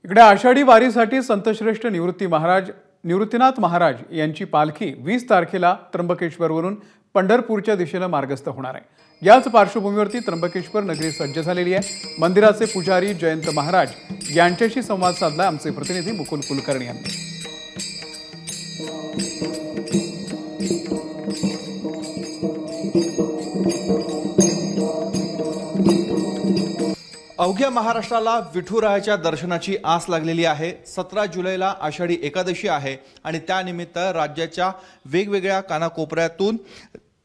इकडे आषाढी वारीसाठी संतश्रेष्ठ निवृत्तीनाथ महाराज यांची पालखी 20 तारखेला त्र्यंबकेश्वरवरून पंढरपूरच्या दिशेने मार्गस्थ होणार आहे। याच पार्श्वभूमीवरती त्र्यंबकेश्वर नगरी सज्ज झालेली आहे। मंदिराचे पुजारी जयंत महाराज यांच्याशी संवाद साधला आमचे प्रतिनिधी मुकुल कुलकर्णी यांनी। अवघ्या महाराष्ट्राला विठुरायाच्या दर्शनाची आस लागलेली आहे। 17 जुलैला आषाढी एकादशी आहे आणि त्यानिमित्त राज्याच्या वेगवेगळ्या कानाकोपऱ्यातून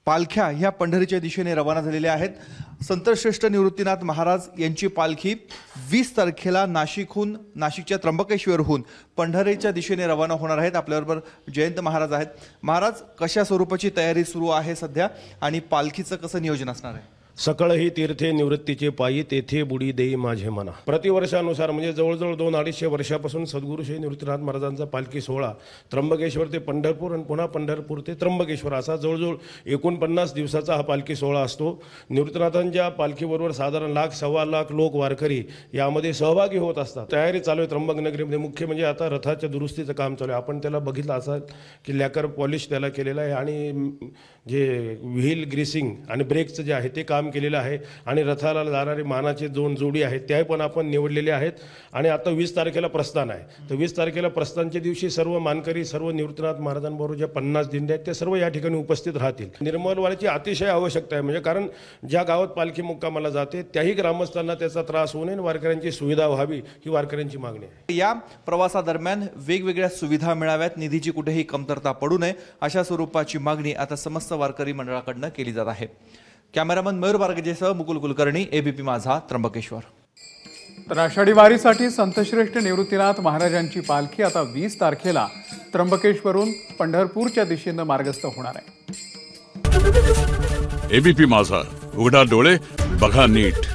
पालख्या ह्या पंढरीच्या दिशेने रवाना झालेल्या आहेत। संतश्रेष्ठ निवृत्तीनाथ महाराज यांची पालखी 20 तारखेला नाशिकच्या त्र्यंबकेश्वरहून पंढरीच्या दिशेने रवाना होणार आहेत। आपल्याबरोबर जयंत महाराज आहेत। महाराज, कशा स्वरूपाची तयारी सुरू आहे सध्या आणि पालखीचं कसं नियोजन असणार आहे? सकळ ही तीर्थे निवृत्तीचे पायी तेथे बुडी देई माझे मना। प्रतिवर्षानुसार म्हणजे जवळजवळ 2-250 वर्षापासून सद्गुरू श्री निवृत्तीनाथ महाराजांचा पालखी सोहळा त्र्यंबकेश्वर ते पंढरपूर आणि पुन्हा पंढरपूर ते त्र्यंबकेश्वर असा जवळजवळ 49 दिवसाचा हा पालखी सोहळा असतो। निवृत्तीनाथांच्या पालखीबरोबर साधारण 1,00,000-1.25 लाख लोक वारकरी यामध्ये सहभागी होत असतात। तयारी चालू आहे त्र्यंबक नगरीमध्ये। मुख्य म्हणजे आता रथाच्या दुरुस्तीचं काम चालू आहे। आपण त्याला बघितलं असाल की लॅकर पॉलिश त्याला केलेलं आहे आणि जे व्हील ग्रीसिंग आणि ब्रेकचं जे आहे ते काम केलेलं आहे आणि रथाला जाणारे मानाचे 2 जोडी आहेत त्या पण आपण निवडलेले आहेत। आणि आता 20 तारखेला प्रस्थान आहे। तर 20 तारखेला प्रस्थानच्या दिवशी सर्व मानकरी सर्व निवृत्तीनाथ महाराजांबरोबर ज्या 50 दिंड्या आहेत त्या सर्व या ठिकाणी उपस्थित राहतील। निर्मल वारीची अतिशय आवश्यकता आहे, म्हणजे कारण ज्या गावात पालखी मुक्कामाला जाते त्याही ग्रामस्थांना त्याचा त्रास होऊ नये, वारकऱ्यांची सुविधा व्हावी ही वारकऱ्यांची मागणी आहे। या प्रवासादरम्यान वेगवेगळ्या सुविधा मिळाव्यात, निधीची कुठेही कमतरता पडू नये अशा स्वरूपाची मागणी आता समस्त वारकरी मंडळाकडून केली जात आहे। कॅमेरामन मयूर बारगजेसह मुकुल कुलकर्णी, एबीपी माझा, त्र्यंबकेश्वर। तर आषाढी वारीसाठी संतश्रेष्ठ निवृत्तीनाथ महाराजांची पालखी आता 20 तारखेला त्र्यंबकेश्वरहून पंढरपूरच्या दिशेने मार्गस्थ होणार आहे। एबीपी माझा, उघडा डोळे बघा नीट।